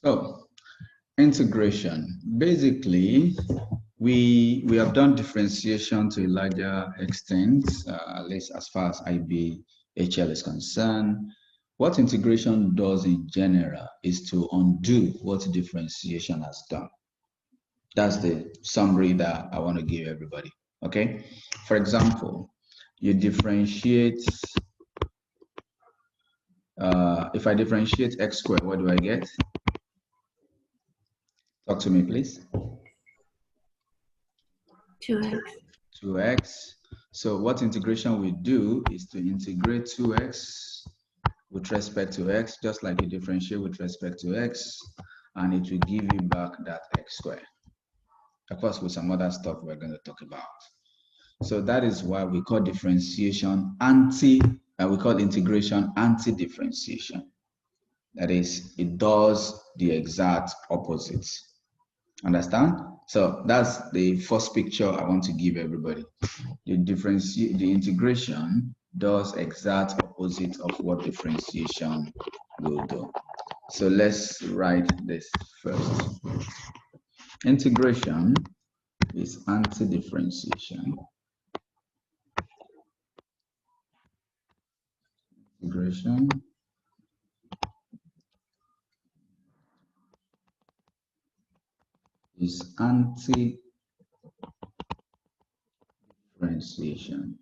So, integration. Basically, we have done differentiation to a larger extent, at least as far as IBHL is concerned. What integration does in general is to undo what differentiation has done. That's the summary that I want to give everybody. Okay. For example, you differentiate. If I differentiate x squared, what do I get? Talk to me, please. 2x. 2x. So what integration we do is to integrate 2x with respect to x, just like you differentiate with respect to x, and it will give you back that x squared. Of course, with some other stuff we're going to talk about. So that is why we call differentiation we call integration anti-differentiation. That is, it does the exact opposite. Understand? So that's the first picture I want to give everybody. The integration does exact opposite of what differentiation will do. So let's write this first. Integration is anti-differentiation. Integration is anti-differentiation.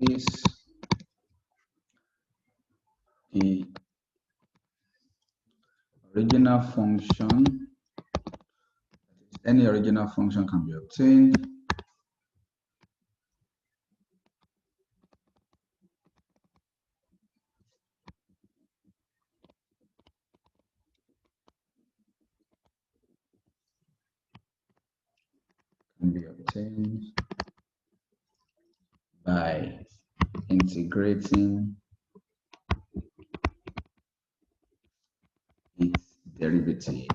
Is the original function, any original function can be obtained by integrating its derivative.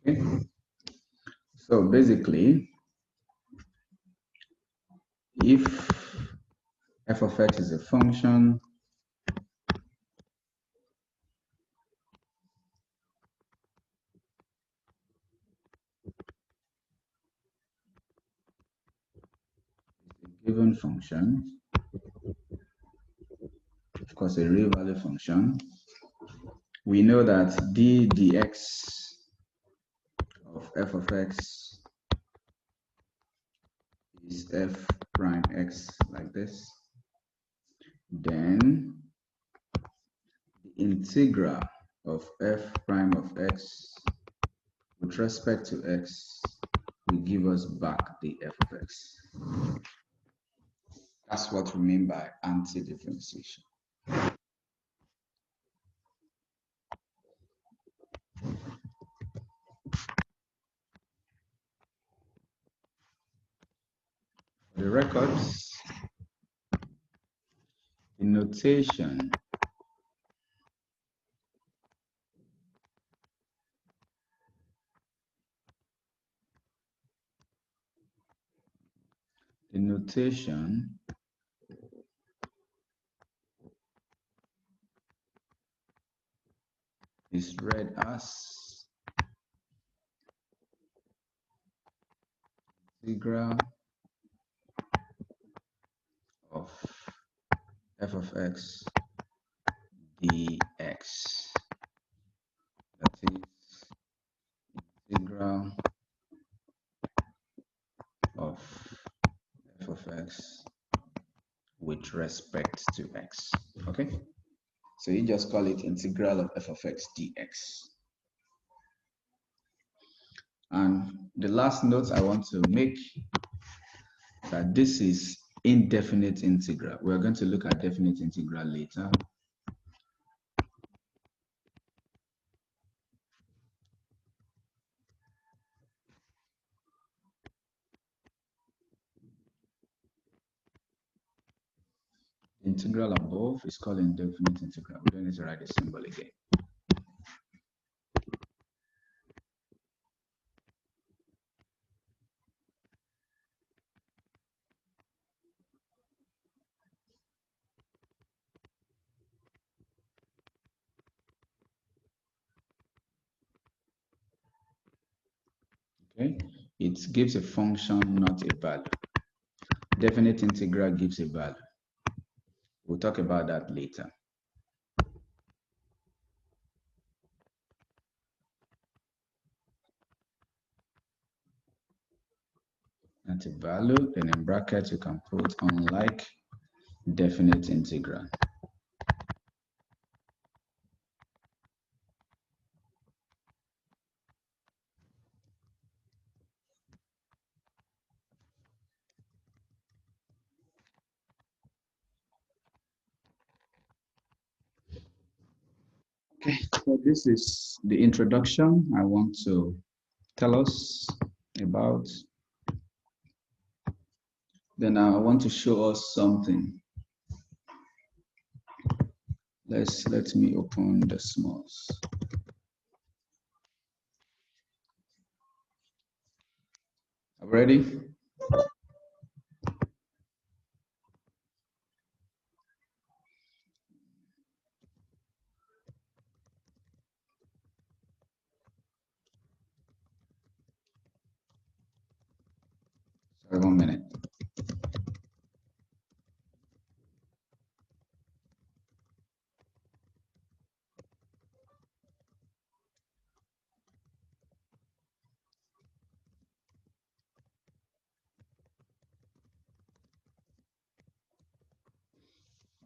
Okay. So basically, if f of x is a function given function, of course a real value function, we know that d dx of f of x is f prime x, like this. Then the integral of f prime of x with respect to x will give us back the f of x. That's what we mean by anti-differentiation. The records, the notation is read as integral of f of x dx. That is integral of f of x with respect to x. Okay, so you just call it integral of f of x dx. And the last note I want to make, that this is indefinite integral. We're going to look at definite integral later. Integral above is called indefinite integral. We don't need to write the symbol again. Okay, it gives a function, not a value. Definite integral gives a value. We'll talk about that later. That's a value. Then in brackets, you can put unlike definite integral. Okay, so this is the introduction I want to tell us about. Then I want to show us something. Let me open the smalls. Ready? Sorry, 1 minute.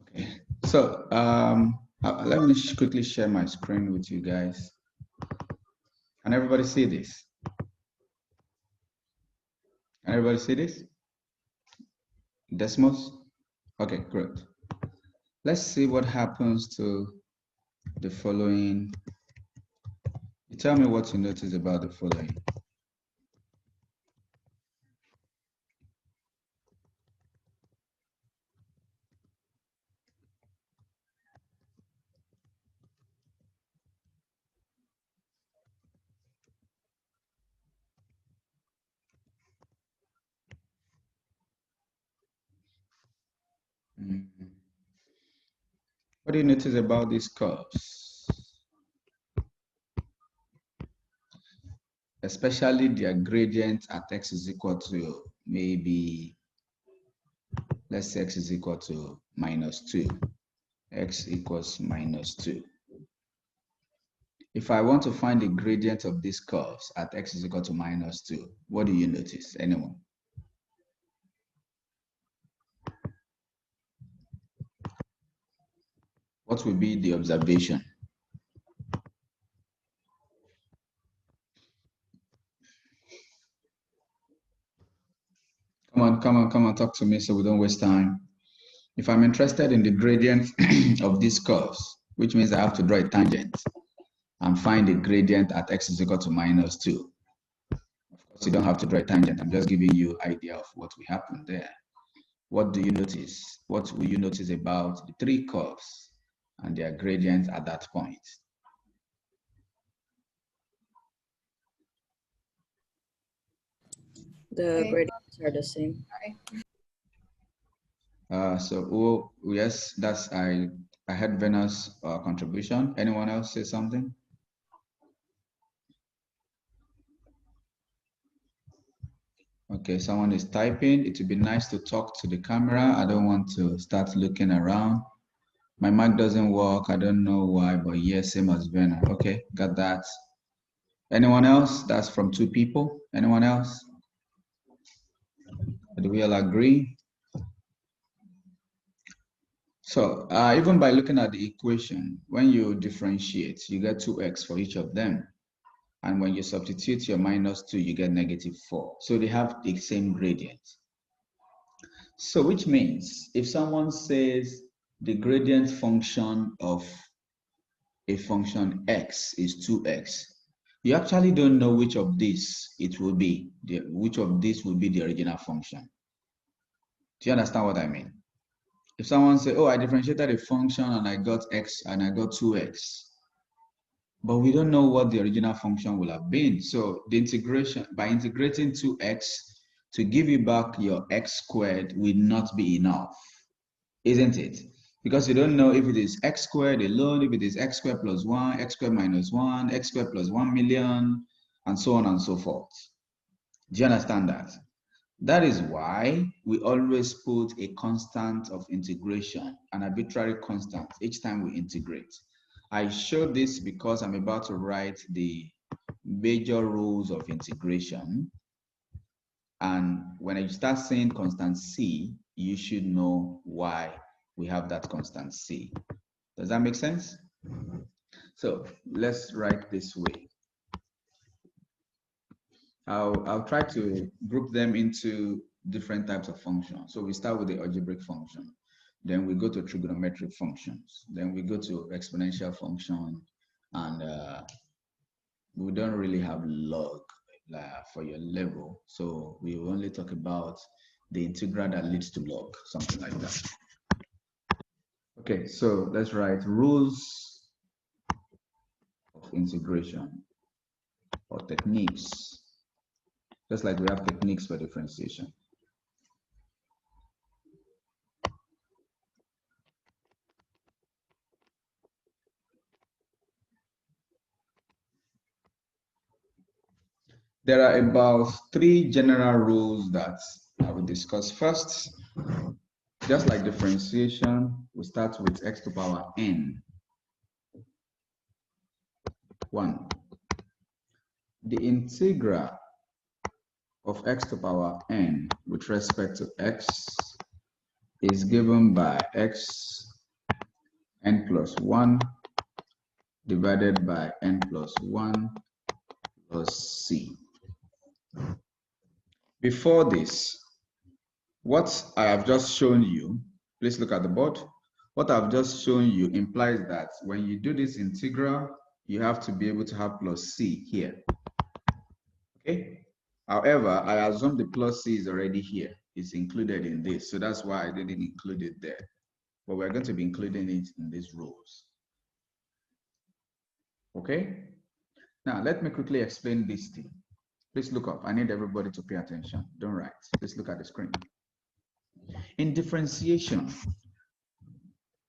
Okay, so let me quickly share my screen with you guys. Can everybody see this? Can everybody see this? Decimals? Okay, great. Let's see what happens to the following. You tell me what you notice about the following. What do you notice about these curves? Especially their gradient at x is equal to maybe, let's say x is equal to -2. X equals -2. If I want to find the gradient of these curves at x is equal to -2, what do you notice? Anyone? What will be the observation? Come on, talk to me so we don't waste time. If I'm interested in the gradient of these curves, which means I have to draw a tangent and find the gradient at x is equal to -2. Of course, you don't have to draw a tangent. I'm just giving you an idea of what will happen there. What do you notice? What will you notice about the three curves and their gradients at that point? The gradients are the same. So yes, that's I had Venus contribution. Anyone else say something? Okay, someone is typing. It would be nice to talk to the camera. I don't want to start looking around. My mic doesn't work. I don't know why, but yes, same as Venus. Okay, got that. Anyone else? That's from 2 people. Anyone else? Do we all agree? So even by looking at the equation, when you differentiate, you get 2x for each of them. And when you substitute your -2, you get -4. So they have the same gradient. So which means if someone says the gradient function of a function x is 2x, you actually don't know which of these it will be, which of these will be the original function. Do you understand what I mean? If someone says, oh, I differentiated a function and I got x and I got 2x, but we don't know what the original function will have been. So the integration, by integrating 2x to give you back your x squared will not be enough, isn't it? Because you don't know if it is x squared alone, if it is x squared plus 1, x squared minus 1, x squared plus 1 million, and so on and so forth. Do you understand that? That is why we always put a constant of integration, an arbitrary constant, each time we integrate. I show this because I'm about to write the major rules of integration. And when you start saying constant C, you should know why we have that constant C. Does that make sense? So let's write this way. I'll try to group them into different types of functions. So we start with the algebraic function. Then we go to trigonometric functions. Then we go to exponential function. And we don't really have log for your level. So we will only talk about the integral that leads to log, something like that. Okay, so let's write rules of integration or techniques, just like we have techniques for differentiation. There are about 3 general rules that I will discuss first. Just like differentiation, we start with x to the power n. 1. The integral of x to the power n with respect to x is given by x n plus 1 divided by n plus 1 plus c. Before this, what I have just shown you, please look at the board. What I've just shown you implies that when you do this integral, you have to be able to have plus c here. Okay? However, I assume the plus c is already here. It's included in this. So that's why I didn't include it there. But we're going to be including it in these rules. Okay? Now, let me quickly explain this thing. Please look up. I need everybody to pay attention. Don't write. Please look at the screen. In differentiation,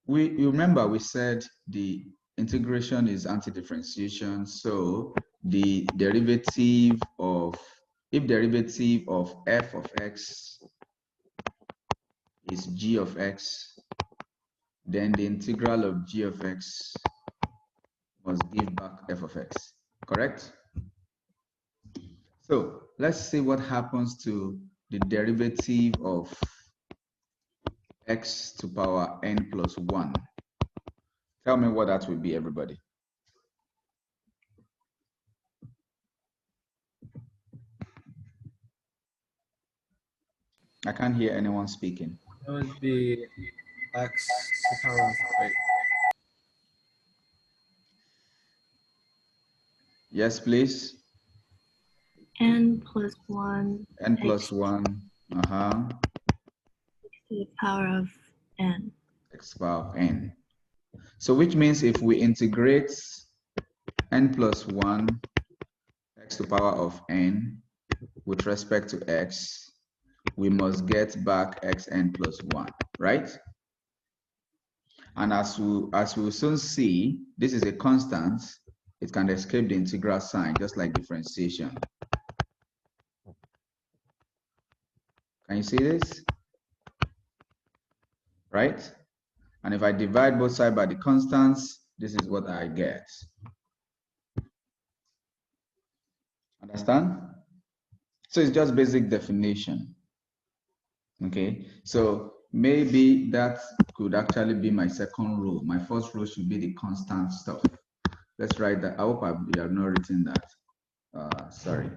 you remember we said the integration is anti-differentiation. So the derivative of, if derivative of f of x is g of x, then the integral of g of x must give back f of x, correct? So let's see what happens to the derivative of x to the power n plus 1. Tell me what that will be, everybody. I can't hear anyone speaking. That would be x to the power of 8. Yes, please. N plus 1. N plus 1. To the power of n. X to the power of n. So which means if we integrate n plus 1 x to the power of n with respect to x, we must get back xn plus 1, right? And as we will soon see, this is a constant. It can escape the integral sign, just like differentiation. Can you see this? Right? And if I divide both sides by the constants, this is what I get. Understand? So it's just basic definition. Okay, so maybe that could actually be my second rule. My first rule should be the constant stuff. Let's write that. I hope you have not written that. Sorry.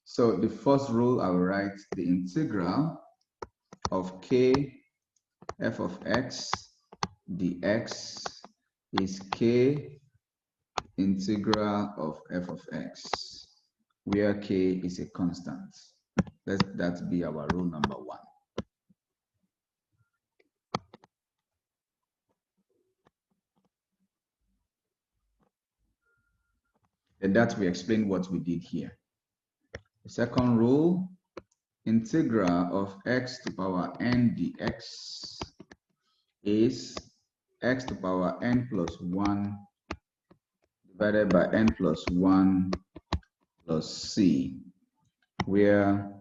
So the first rule, I will write the integral of k f of x dx is k integral of f of x, where k is a constant. Let that be our rule number 1. And that we explain what we did here. The second rule, integral of x to the power n dx is x to the power n plus 1 divided by n plus 1 plus c. where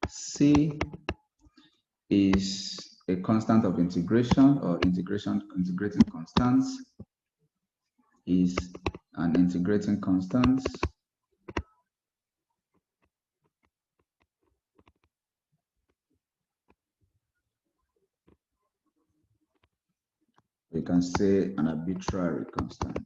C is a constant of integration or integrating constants, is an integrating constant. We can say an arbitrary constant.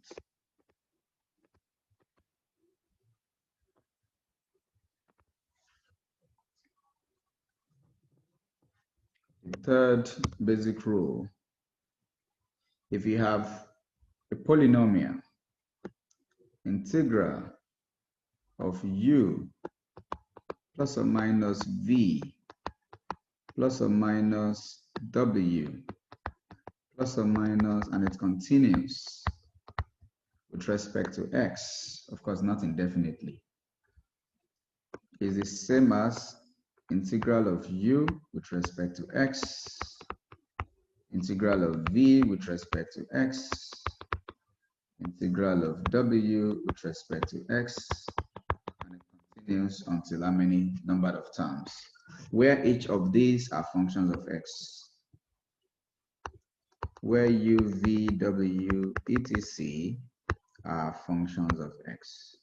The third basic rule, if you have a polynomial, integral of u plus or minus v plus or minus w plus or minus, and it continues with respect to x, of course not indefinitely, is the same as integral of u with respect to x, integral of v with respect to x, integral of w with respect to x, and it continues until how many number of terms, where each of these are functions of x, where u, v, w, etc. are functions of x.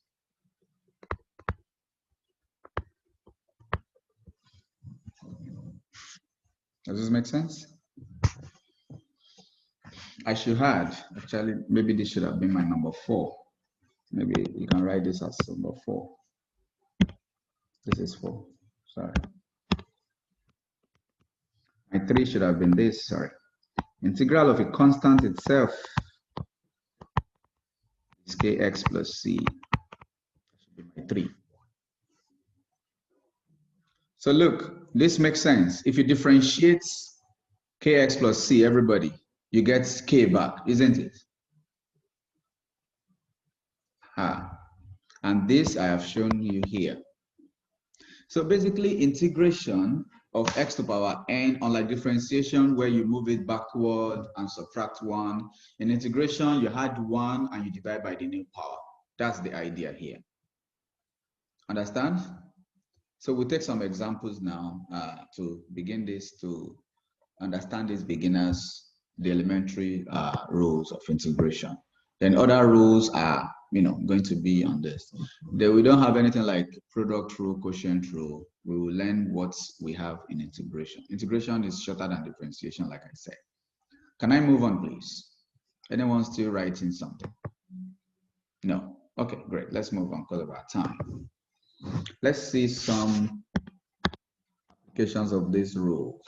Does this make sense? I should add, actually, maybe this should have been my number 4. Maybe you can write this as number 4. This is 4, sorry. My 3 should have been this, sorry. Integral of a constant itself is kx plus c. That should be my 3. So look, this makes sense. If you differentiate kx plus c, everybody, you get k back, isn't it? And this I have shown you here. So basically, integration of x to the power n, unlike differentiation where you move it backward and subtract 1, in integration you add 1 and you divide by the new power. That's the idea here. Understand? So we'll take some examples now to begin this, to understand these beginners, the elementary rules of integration. Then other rules are, going to be on this. Then we don't have anything like product rule, quotient rule. We will learn what we have in integration. Integration is shorter than differentiation, like I said. Can I move on, please? Anyone still writing something? No? Okay, great. Let's move on because of our time. Let's see some applications of these rules.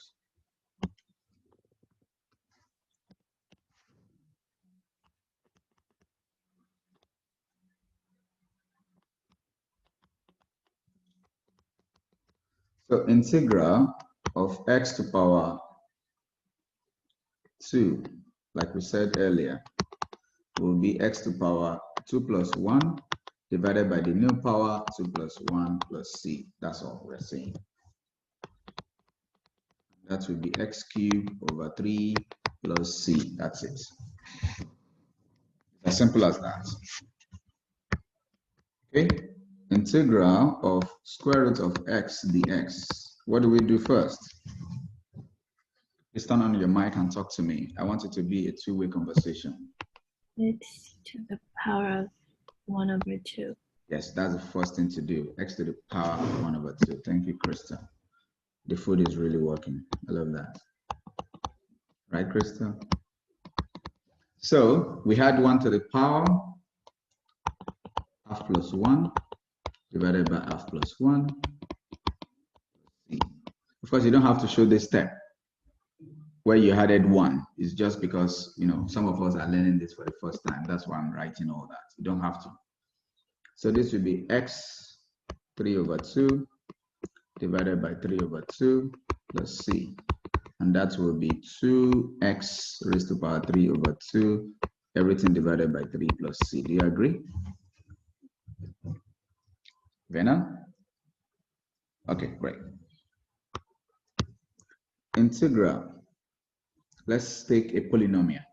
So integral of x to the power 2, like we said earlier, will be x to the power 2 plus 1 divided by the new power 2 plus 1 plus c. That's all we're saying. That will be x cubed over 3 plus c. That's it. As simple as that. Okay. Integral of square root of x dx. What do we do first? Please turn on your mic and talk to me. I want it to be a two-way conversation. X to the power of 1 over 2. Yes, that's the first thing to do. X to the power of 1 over 2. Thank you, Krista. The food is really working. I love that. Right, Krista? So we had 1 to the power half plus 1 divided by half plus 1. Of course, you don't have to show this step where you added 1. It's just because, some of us are learning this for the first time. That's why I'm writing all that. You don't have to. So this will be x 3 over 2 divided by 3 over 2 plus c. And that will be 2x raised to the power 3 over 2, everything divided by 3 plus c. Do you agree? Vena? Okay, great. Integral. Let's take a polynomial.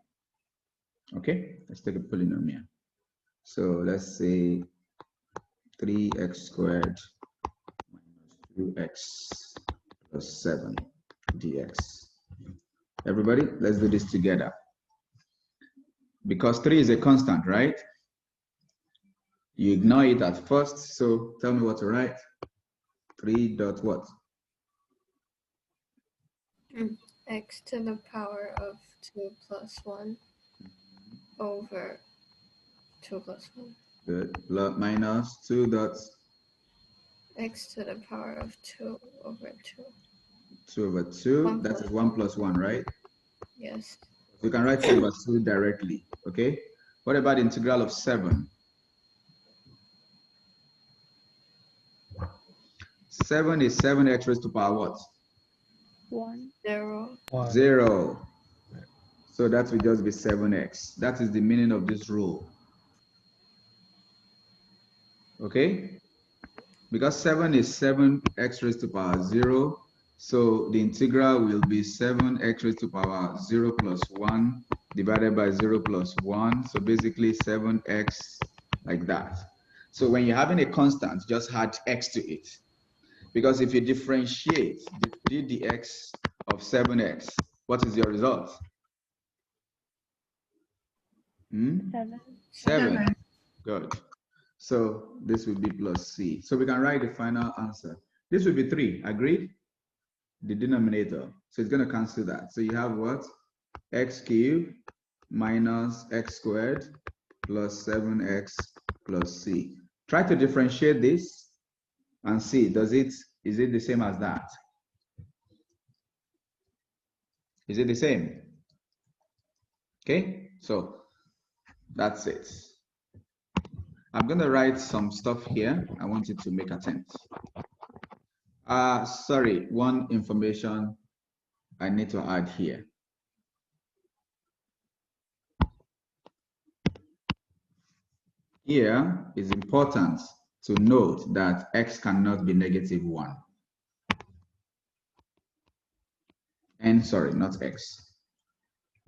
Okay, let's take a polynomial. So let's say 3x squared 2x plus 7 dx. Everybody, let's do this together. Because 3 is a constant, right? You ignore it at first, so tell me what to write. 3 dot what? X to the power of 2 plus 1 over 2 plus 1. Good. Minus 2 dots. X to the power of 2 over 2. 2 over 2, that is 1 plus 1, right? Yes. We can write 2 over 2 directly, okay? What about the integral of 7? 7 is 7x raised to power what? 1. 0. 0. So that will just be 7x. That is the meaning of this rule. Okay? Because 7 is 7x raised to power 0. So the integral will be 7x raised to power 0 plus 1 divided by 0 plus 1. So basically 7x like that. So when you're having a constant, just add x to it. Because if you differentiate the dx of 7x, what is your result? 7. 7. Good. So this will be plus c. So we can write the final answer. This will be 3. Agreed? The denominator. So it's going to cancel that. So you have what? X cubed minus x squared plus 7x plus c. Try to differentiate this and see, is it the same as that? Is it the same? Okay, so that's it. I'm going to write some stuff here. I want you to make attempts. Sorry, one information I need to add here. Here is important to note that x cannot be negative 1. N, sorry, not x.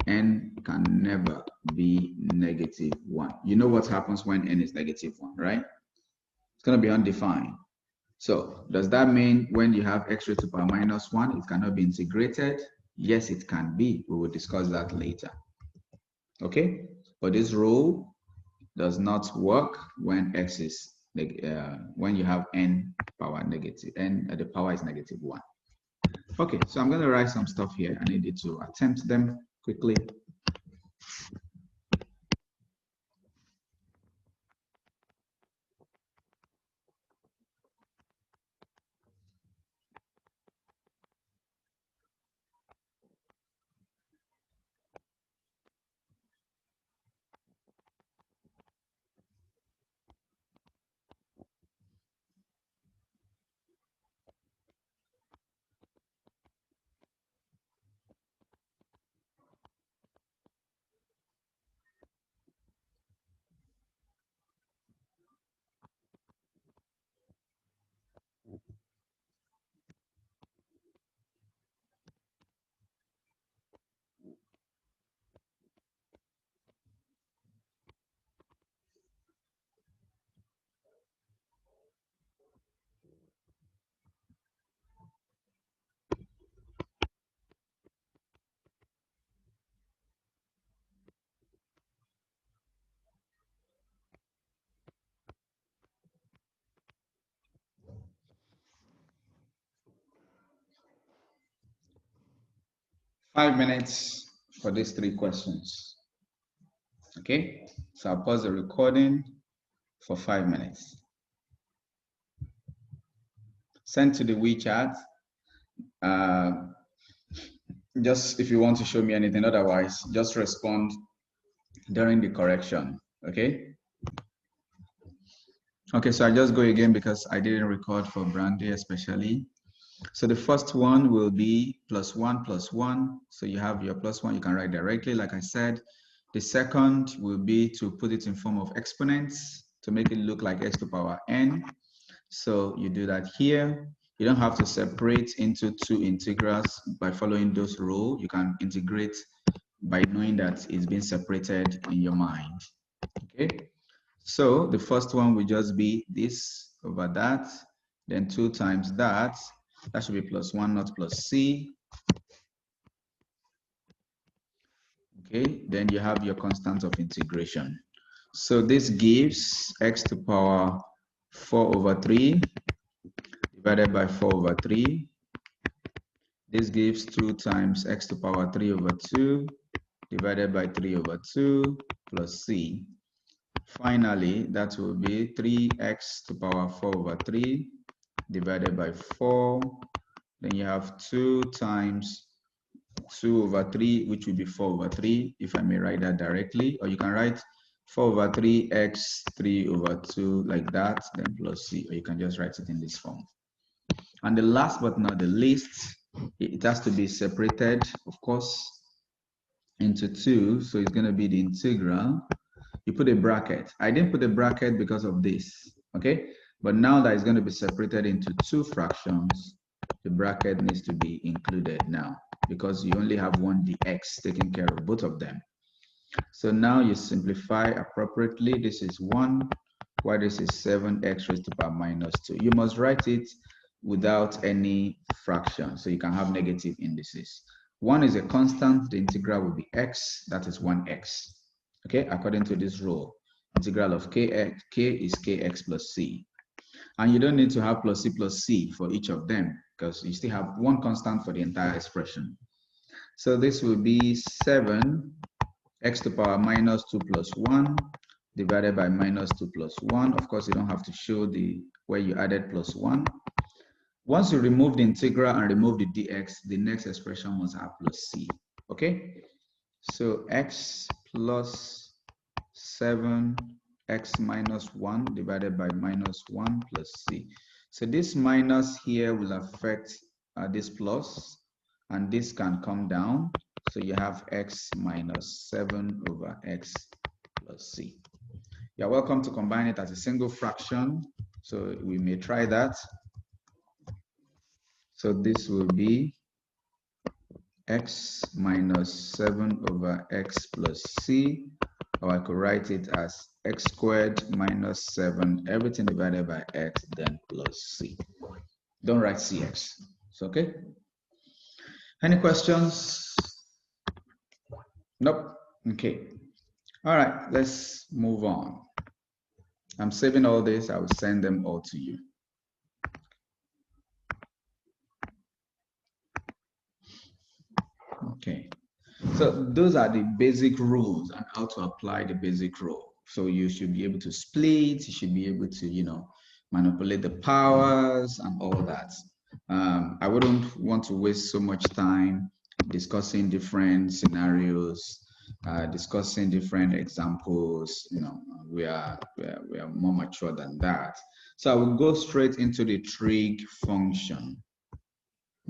N can never be negative 1. You know what happens when n is negative 1, right? It's going to be undefined. So does that mean when you have x raised to power minus 1, it cannot be integrated? Yes, it can be. We will discuss that later. Okay? But this rule does not work when x is when you have n power negative, n the power is negative 1. Okay, so I'm going to write some stuff here. I need you to attempt them quickly. Five minutes for these 3 questions. Okay, so I'll pause the recording for 5 minutes. Send to the WeChat. Just if you want to show me anything, otherwise, just respond during the correction. Okay. Okay, so I just go again because I didn't record for Brandy especially. So the first one will be +1 + 1. So you have your +1, you can write directly, like I said. The second will be to put it in form of exponents to make it look like x to the power n. So you do that here. You don't have to separate into 2 integrals by following those rules. You can integrate by knowing that it's been separated in your mind. Okay. So the first one will just be this over that. then 2 times that should be plus 1 not plus c. Okay, then you have your constant of integration. So this gives x to the power 4 over 3 divided by 4 over 3. This gives 2 times x to the power 3 over 2 divided by 3 over 2 plus c. Finally, that will be 3x to the power 4 over 3 divided by 4. Then you have 2 times 2 over 3, which will be 4 over 3, if I may write that directly. Or you can write 4 over 3x 3 over 2 like that, then plus c. Or you can just write it in this form. And the last but not the least, it has to be separated, of course, into 2. So it's going to be the integral. You put a bracket. I didn't put a bracket because of this, okay? But now that it's going to be separated into 2 fractions, the bracket needs to be included now because you only have one dx taking care of both of them. So now you simplify appropriately. This is 1, while this is 7x raised to the power minus 2. You must write it without any fraction, so you can have negative indices. 1 is a constant, the integral will be x, that is 1x. Okay, according to this rule, integral of k is kx plus c. And you don't need to have plus c for each of them because you still have one constant for the entire expression. So this will be 7 x to the power minus 2 plus 1 divided by minus 2 plus 1. Of course, you don't have to show the where you added plus 1. Once you remove the integral and remove the dx, the next expression must have plus c. Okay? So x plus 7x minus 1 divided by minus 1 plus c. So this minus here will affect this plus, and this can come down. So you have x minus 7 over x plus c. You're welcome to combine it as a single fraction. So we may try that. So this will be x minus 7 over x plus c, or I could write it as x squared minus 7, everything divided by x, then plus c. Don't write cx. It's okay? Any questions? Nope. Okay. All right, let's move on. I'm saving all this. I will send them all to you. Okay. So those are the basic rules and how to apply the basic rule. So you should be able to split, you should be able to, manipulate the powers and all that. I wouldn't want to waste so much time discussing different scenarios, discussing different examples. We are more mature than that. So I will go straight into the trig function.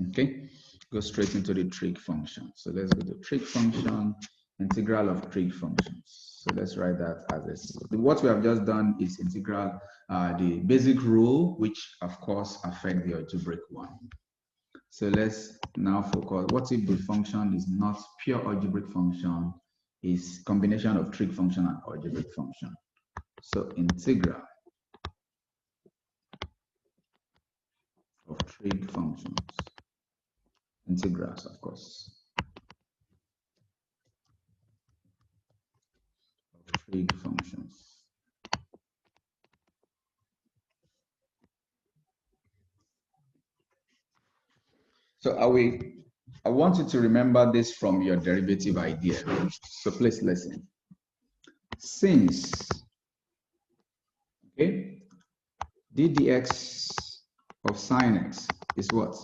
Okay. Go straight into the trig function. So let's go to trig function, integral of trig functions. So let's write that as this. What we have just done is integral, the basic rule, which of course affect the algebraic one. So let's now focus. What if the function is not pure algebraic function, is combination of trig function and algebraic function? So integral of trig functions. Integrals, of course, of trig functions. So I want you to remember this from your derivative idea. So please listen. Since, okay, d dx of sine x is what?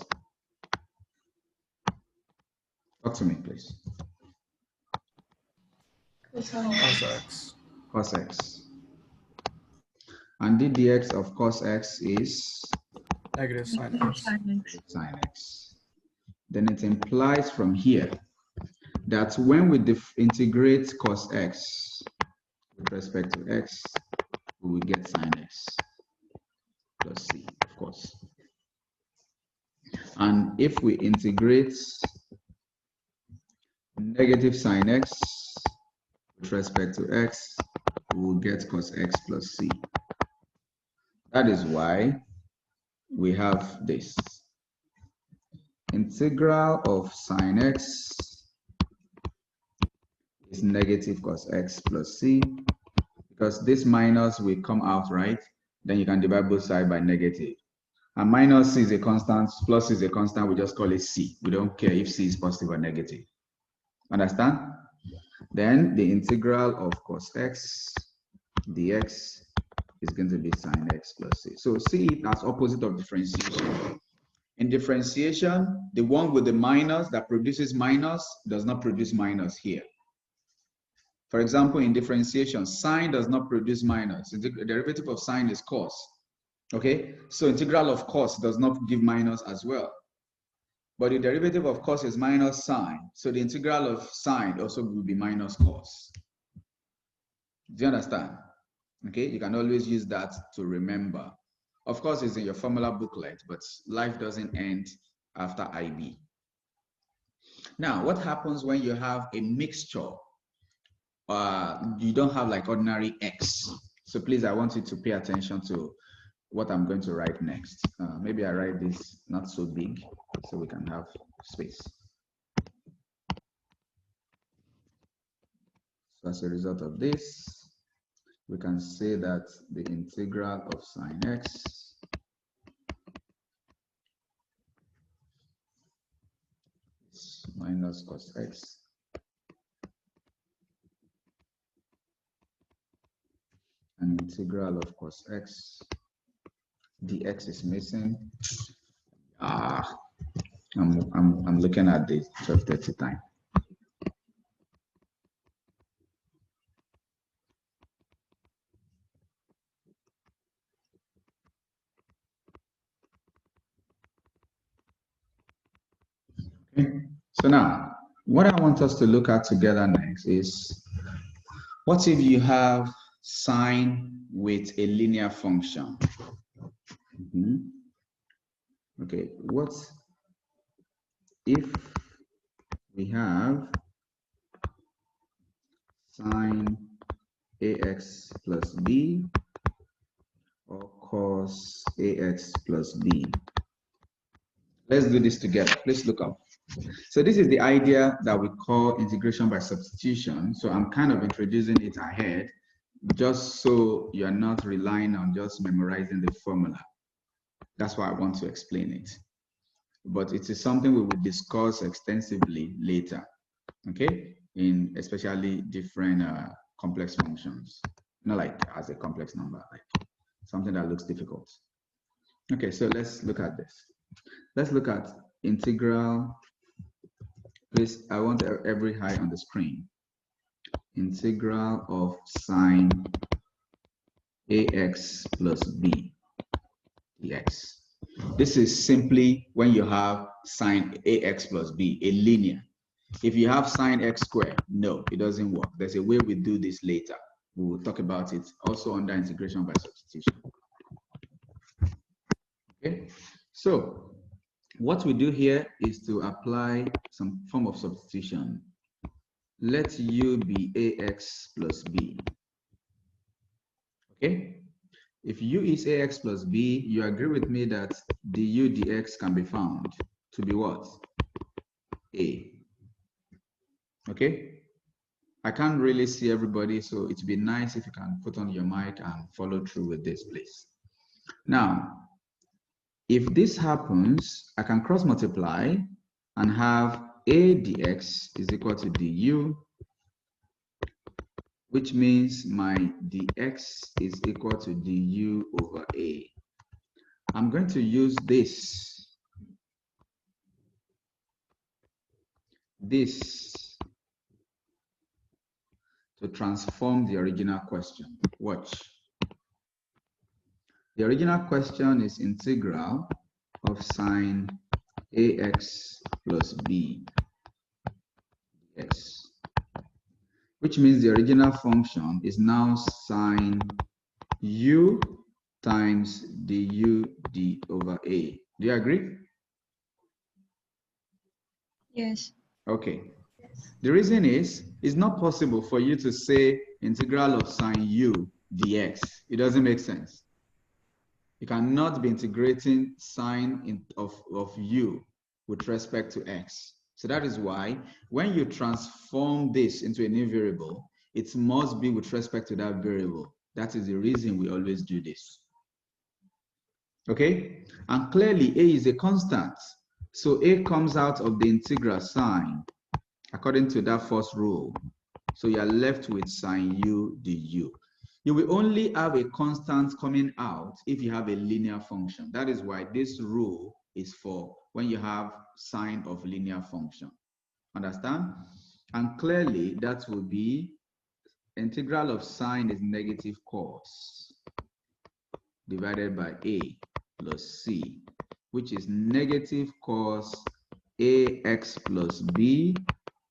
Talk to me, please. Cos x. Cos x. And d dx of cos x is? Negative sine x. Sine x. Then it implies from here that when we integrate cos x with respect to x, we will get sine x plus c, of course. And if we integrate negative sine x with respect to x, we will get cos x plus c. That is why we have this. Integral of sine x is negative cos x plus c, because this minus will come out, right? Then you can divide both sides by negative. And minus c is a constant, plus c is a constant, we just call it c. We don't care if c is positive or negative. Understand? Then the integral of cos x dx is going to be sine x plus c. So see it as opposite of differentiation. In differentiation, the one with the minus that produces minus does not produce minus here. For example, in differentiation, sine does not produce minus. The derivative of sine is cos. Okay, so integral of cos does not give minus as well. But the derivative of cos is minus sine. So the integral of sine also will be minus cos. Do you understand? Okay, you can always use that to remember. Of course, it's in your formula booklet, but life doesn't end after IB. Now, what happens when you have a mixture? You don't have like ordinary x. So please, I want you to pay attention to what I'm going to write next. Maybe I write this not so big so we can have space. So as a result of this, we can say that the integral of sine x is minus cos x and integral of cos x dx is missing. I'm looking at the 12:30 time. Okay. So now, what I want us to look at together next is, what if you have sine with a linear function? Okay, what if we have sine ax plus b or cos ax plus b? Let's do this together. Please look up. So this is the idea that we call integration by substitution. So I'm kind of introducing it ahead, just so you're not relying on just memorizing the formula. That's why I want to explain it. But it is something we will discuss extensively later, okay? In especially different complex functions. Not like as a complex number, like something that looks difficult. Okay, so let's look at this. Let's look at integral. Please, I want every high on the screen. Integral of sine ax plus b dx. This is simply when you have sine ax plus b, a linear. If you have sine x squared, no, it doesn't work. There's a way we do this later. We will talk about it also under integration by substitution. Okay, so what we do here is to apply some form of substitution. Let u be ax plus b. Okay, if u is ax plus b, you agree with me that du dx can be found to be what? A. Okay, I can't really see everybody, so it'd be nice if you can put on your mic and follow through with this, please. Now, if this happens, I can cross multiply and have a dx is equal to du, which means my dx is equal to du over a. I'm going to use this to transform the original question. Watch. The original question is integral of sine ax plus b dx, which means the original function is now sine u times du d over a. Do you agree? Yes. Okay. The reason is, it's not possible for you to say integral of sine u dx. It doesn't make sense. You cannot be integrating sine of u with respect to x. So that is why when you transform this into a new variable, it must be with respect to that variable. That is the reason we always do this. Okay? And clearly A is a constant. So A comes out of the integral sine according to that first rule. So you are left with sine u du. You will only have a constant coming out if you have a linear function. That is why this rule is for when you have sine of linear function. Understand? And clearly that will be integral of sine is negative cos divided by a plus c, which is negative cos ax plus b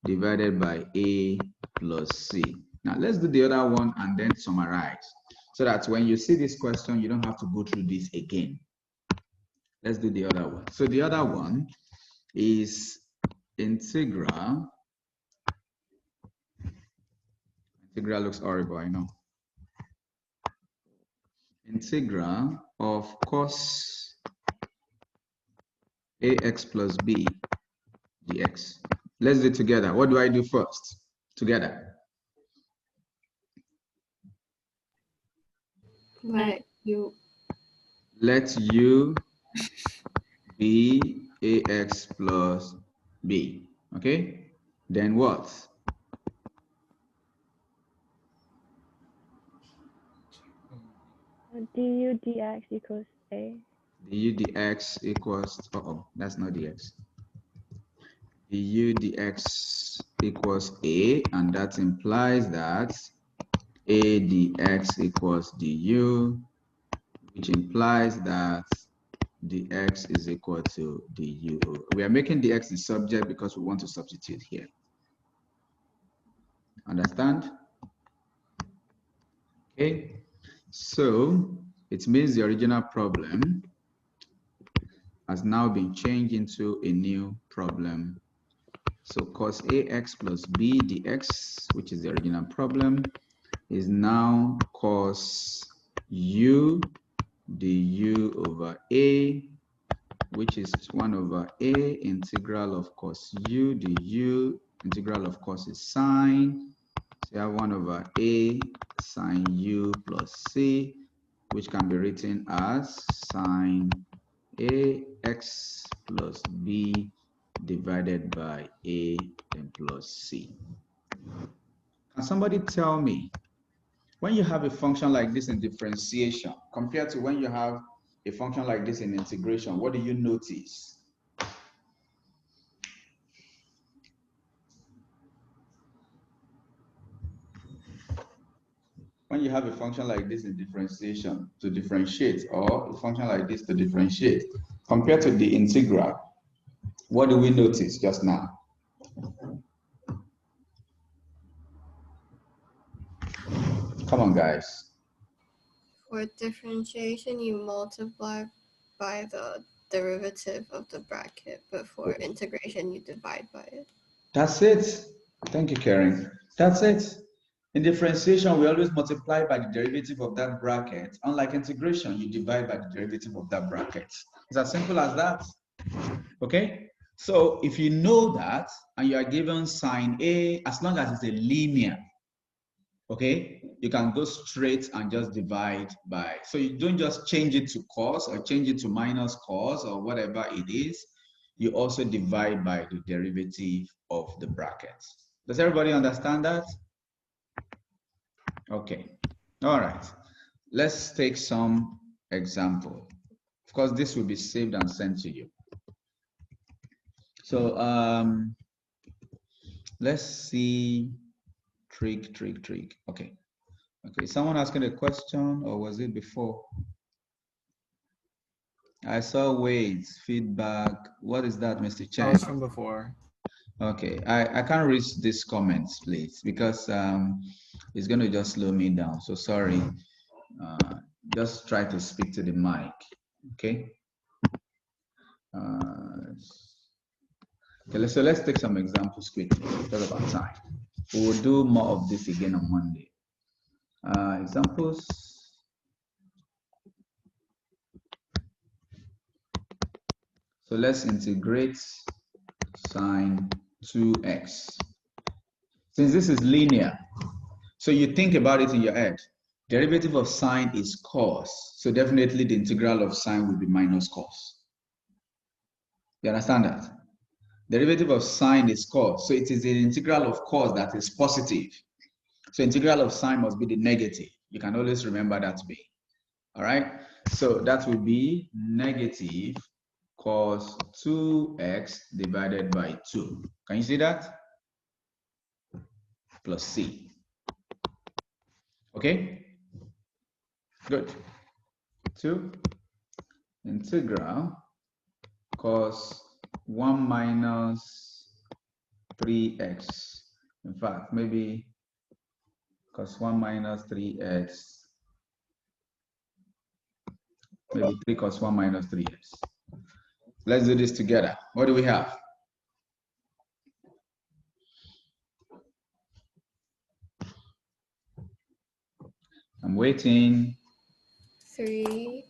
divided by a plus c. Now let's do the other one and then summarize, so that when you see this question, you don't have to go through this again. Let's do the other one. So the other one is integral looks horrible, I know. Integral of cos ax plus b dx. Let's do it together. What do I do first? Together. Let u be ax plus b. Okay? Then what? du dx equals a. Du dx equals, that's not dx. Du dx equals a, and that implies that a dx equals du, which implies that dx is equal to du. We are making dx the subject because we want to substitute here. Understand? Okay, so it means the original problem has now been changed into a new problem. So cos ax plus b dx, which is the original problem, is now cos u du over a, which is 1 over a integral of cos u du. Integral of cos is sine. So you have 1 over a sine u plus c, which can be written as sine ax plus b divided by a and plus c. Can somebody tell me, when you have a function like this in differentiation compared to when you have a function like this in integration, what do you notice? When you have a function like this in differentiation to differentiate, or a function like this to differentiate, compared to the integral, what do we notice just now? Come on, guys. For differentiation, you multiply by the derivative of the bracket, but for integration, you divide by it. That's it. Thank you, Karen. That's it. In differentiation, we always multiply by the derivative of that bracket. Unlike integration, you divide by the derivative of that bracket. It's as simple as that. Okay? So if you know that, and you are given sine A, as long as it's a linear, okay, you can go straight and just divide by. So you don't just change it to cos or change it to minus cos or whatever it is. You also divide by the derivative of the bracket. Does everybody understand that? Okay. All right. Let's take some example. Of course, this will be saved and sent to you. So let's see. Trig. Okay. Someone asking a question, or was it before? I saw Wade's feedback. What is that, Mr. Chen? That was from before. Okay, I can't read these comments, please, because it's going to just slow me down. So sorry. Just try to speak to the mic. Okay. Okay. So let's take some examples quickly. Talk about time. We will do more of this again on Monday. Examples. So let's integrate sine 2x. Since this is linear, so you think about it in your head. Derivative of sine is cos. So definitely the integral of sine will be minus cos. You understand that? Derivative of sine is cos. So it is the integral of cos that is positive. So integral of sine must be the negative. You can always remember that way. All right. So that will be negative cos 2x divided by 2. Can you see that? Plus c. Okay. Good. 2 integral cos 1 minus 3x. In fact, maybe cos 1 minus 3x. Maybe 3 cos 1 minus 3x. Let's do this together. What do we have? I'm waiting. 3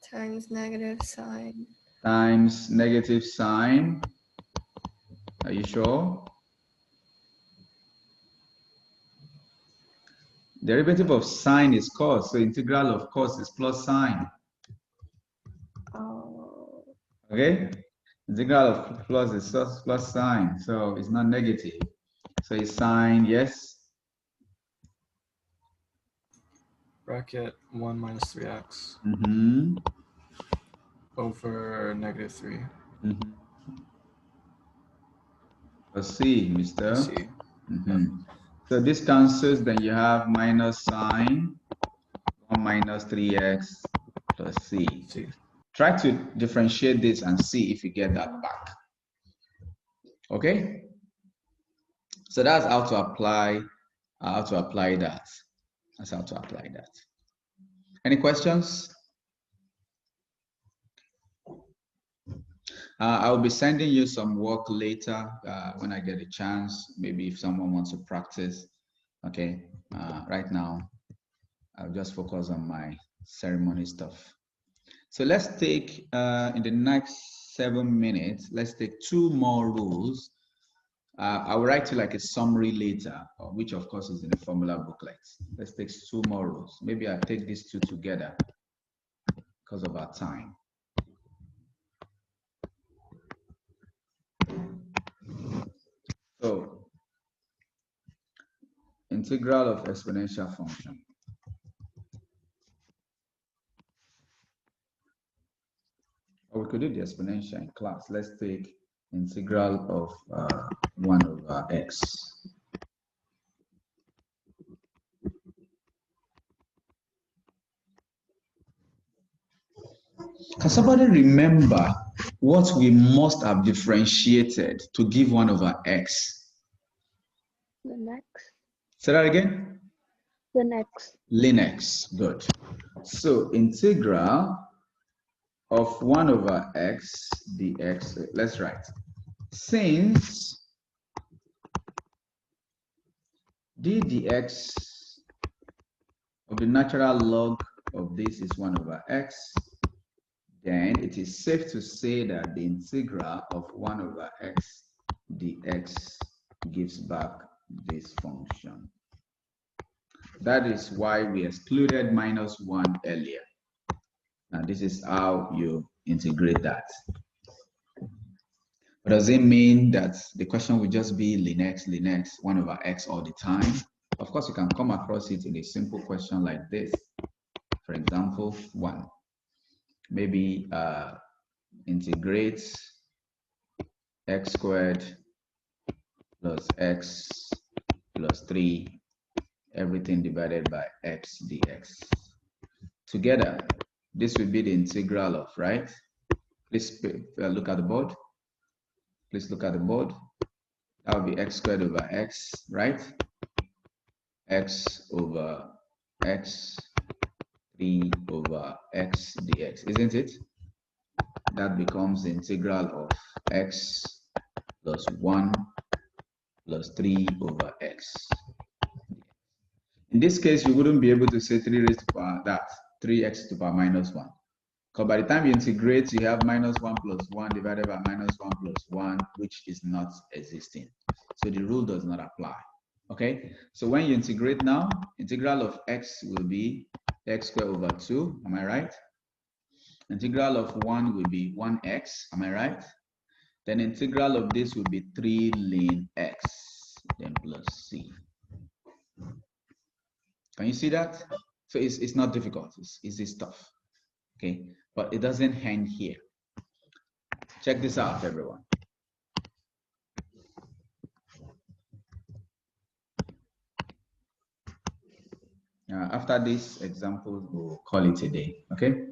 times negative sine. Times negative sine. Are you sure? Derivative of sine is cos, so integral of cos is plus sine. Oh. Okay? Integral of plus is plus sine, so it's not negative. So it's sine, yes? Bracket 1 minus 3x over negative 3. Plus c, mister. C. So this cancels, then you have minus sine 1 minus 3x plus c. Try to differentiate this and see if you get that back. Okay? So that's how to apply that. That's how to apply that. Any questions? I'll be sending you some work later when I get a chance. Maybe if someone wants to practice. Okay. Right now, I'll just focus on my ceremony stuff. So let's take, in the next 7 minutes, let's take 2 more rules. I'll write you like a summary later, which of course is in the formula booklet. Let's take 2 more rules. Maybe I'll take these 2 together because of our time. So, integral of exponential function. Or we could do the exponential in class. Let's take integral of 1 over x. Can somebody remember what we must have differentiated to give 1 over x? Ln x. Say that again? Ln x. Ln x. Good. So integral of 1 over x dx. Let's write. Since d dx of the natural log of this is 1 over x, then it is safe to say that the integral of 1 over x dx gives back this function. That is why we excluded minus 1 earlier. Now this is how you integrate that. But does it mean that the question will just be ln x, 1 over x all the time? Of course, you can come across it in a simple question like this. For example, 1. Maybe integrate x squared plus x plus 3, everything divided by x dx. Together, this will be the integral of, right? Please look at the board. Please look at the board. That will be x squared over x, right? X over x, 3 over x dx, isn't it? That becomes the integral of x plus 1 plus 3 over x. In this case, you wouldn't be able to say 3 raised to the power that, 3x to the power minus 1. Because by the time you integrate, you have minus 1 plus 1 divided by minus 1 plus 1, which is not existing. So the rule does not apply. Okay, so when you integrate now, integral of x will be x squared over 2. Am I right? Integral of 1 will be 1x. Am I right? Then integral of this will be 3 ln x, then plus c. Can you see that? So it's not difficult. It's easy stuff. Okay, but it doesn't end here. Check this out, everyone. After this example, we'll call it a day. Okay,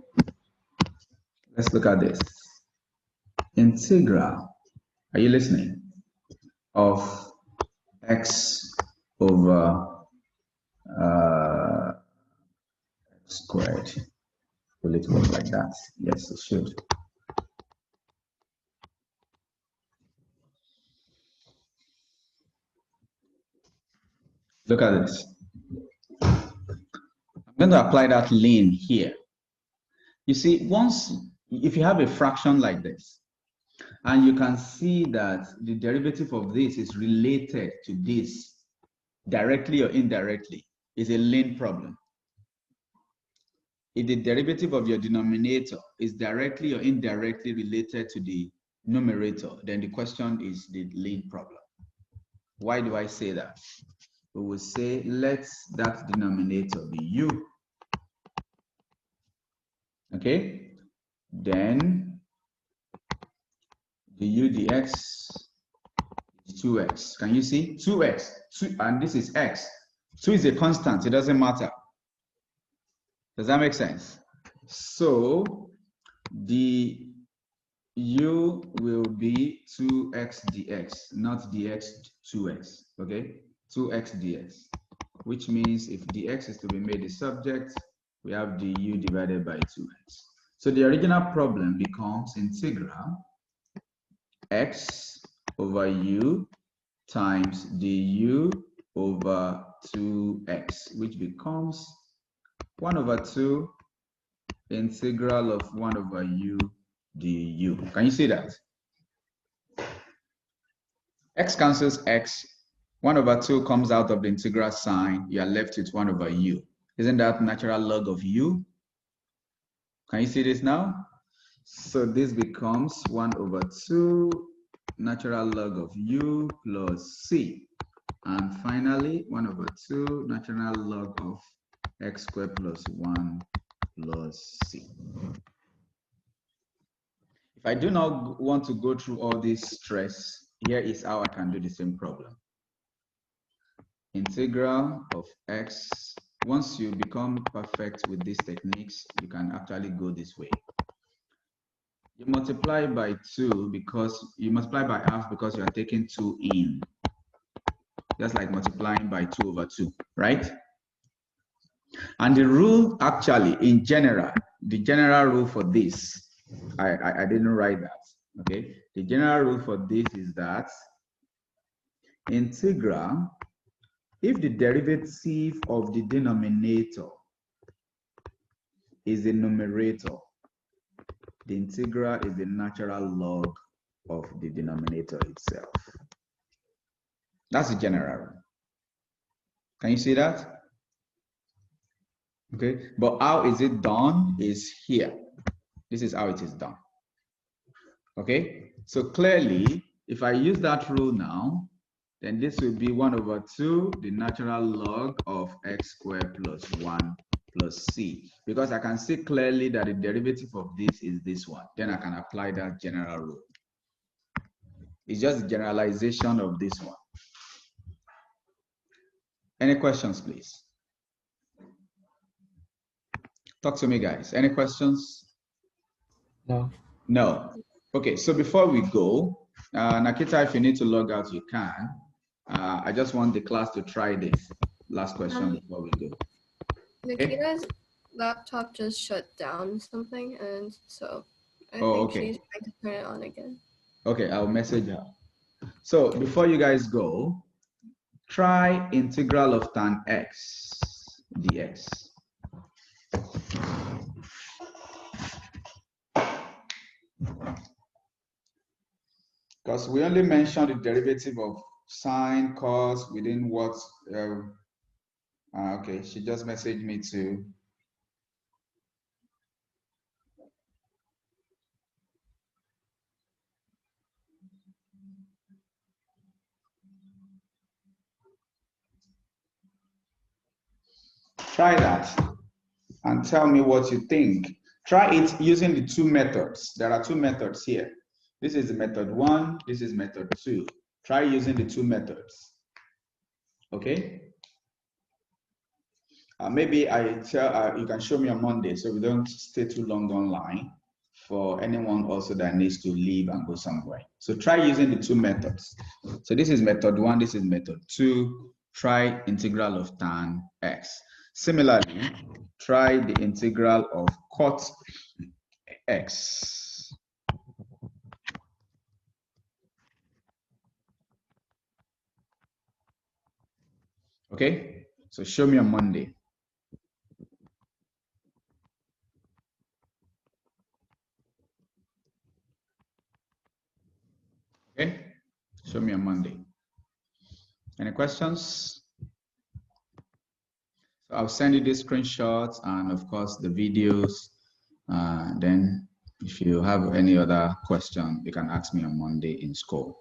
let's look at this. Integral, are you listening? Of x over x squared. Will it work like that? Yes, it should. Look at this. I'm going to apply that ln here. You see, if you have a fraction like this, and you can see that the derivative of this is related to this directly or indirectly, it's a ln problem. If the derivative of your denominator is directly or indirectly related to the numerator, then the question is the ln problem. Why do I say that? We will say, let that denominator be u. Okay? Then the u dx is 2x. Can you see? 2x. 2, and this is x. 2 is a constant. It doesn't matter. Does that make sense? So the u will be 2x dx, not dx 2x. Okay? 2x dx, which means if dx is to be made the subject, we have du divided by 2x. So the original problem becomes integral x over u times du over 2x, which becomes 1 over 2 integral of 1 over u du. Can you see that? X cancels x. 1 over 2 comes out of the integral sign. You are left with 1 over u. Isn't that natural log of u? Can you see this now? So this becomes 1 over 2 natural log of u plus c. And finally, 1 over 2 natural log of x squared plus 1 plus c. If I do not want to go through all this stress, here is how I can do the same problem. Integral of x. Once you become perfect with these techniques, you can actually go this way. You multiply by 2 because you multiply by half because you are taking 2 in. Just like multiplying by 2 over 2, right? And the rule actually, in general, the general rule for this, I didn't write that, okay? The general rule for this is that integral, if the derivative of the denominator is the numerator, the integral is the natural log of the denominator itself. That's the general rule. Can you see that? Okay, but how is it done is here. This is how it is done. Okay, so clearly, if I use that rule now, then this will be 1 over 2, the natural log of x squared plus 1 plus c. Because I can see clearly that the derivative of this is this one. Then I can apply that general rule. It's just the generalization of this one. Any questions, please? Talk to me, guys. Any questions? No. No. Okay, so before we go, Nakita, if you need to log out, you can. I just want the class to try this last question before we go. Nikita's laptop just shut down something, and so I think okay. she's trying to turn it on again. Okay, I'll message her. So before you guys go, try integral of tan x dx. Because we only mentioned the derivative of sine, cos within what? Okay, she just messaged me too. Try that and tell me what you think. Try it using the two methods. There are two methods here. This is method 1, this is method 2. Try using the two methods. Okay? Maybe you can show me on Monday so we don't stay too long online for anyone also that needs to leave and go somewhere. So try using the two methods. So this is method 1, this is method 2. Try integral of tan x. Similarly, try the integral of cot x. Okay, so show me on Monday. Okay, show me on Monday. Any questions? So I'll send you the screenshots and of course the videos. Then if you have any other question, you can ask me on Monday in school.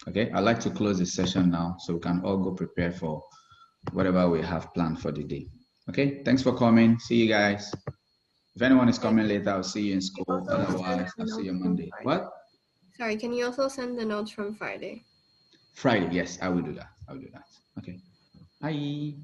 Okay, I'd like to close this session now so we can all go prepare for whatever we have planned for the day. Okay, thanks for coming. See you guys. If anyone is coming later, I'll see you in school. Otherwise, I'll see you on Monday. What? Sorry, can you also send the notes from Friday? Friday, yes, I will do that. I will do that. Okay. Bye.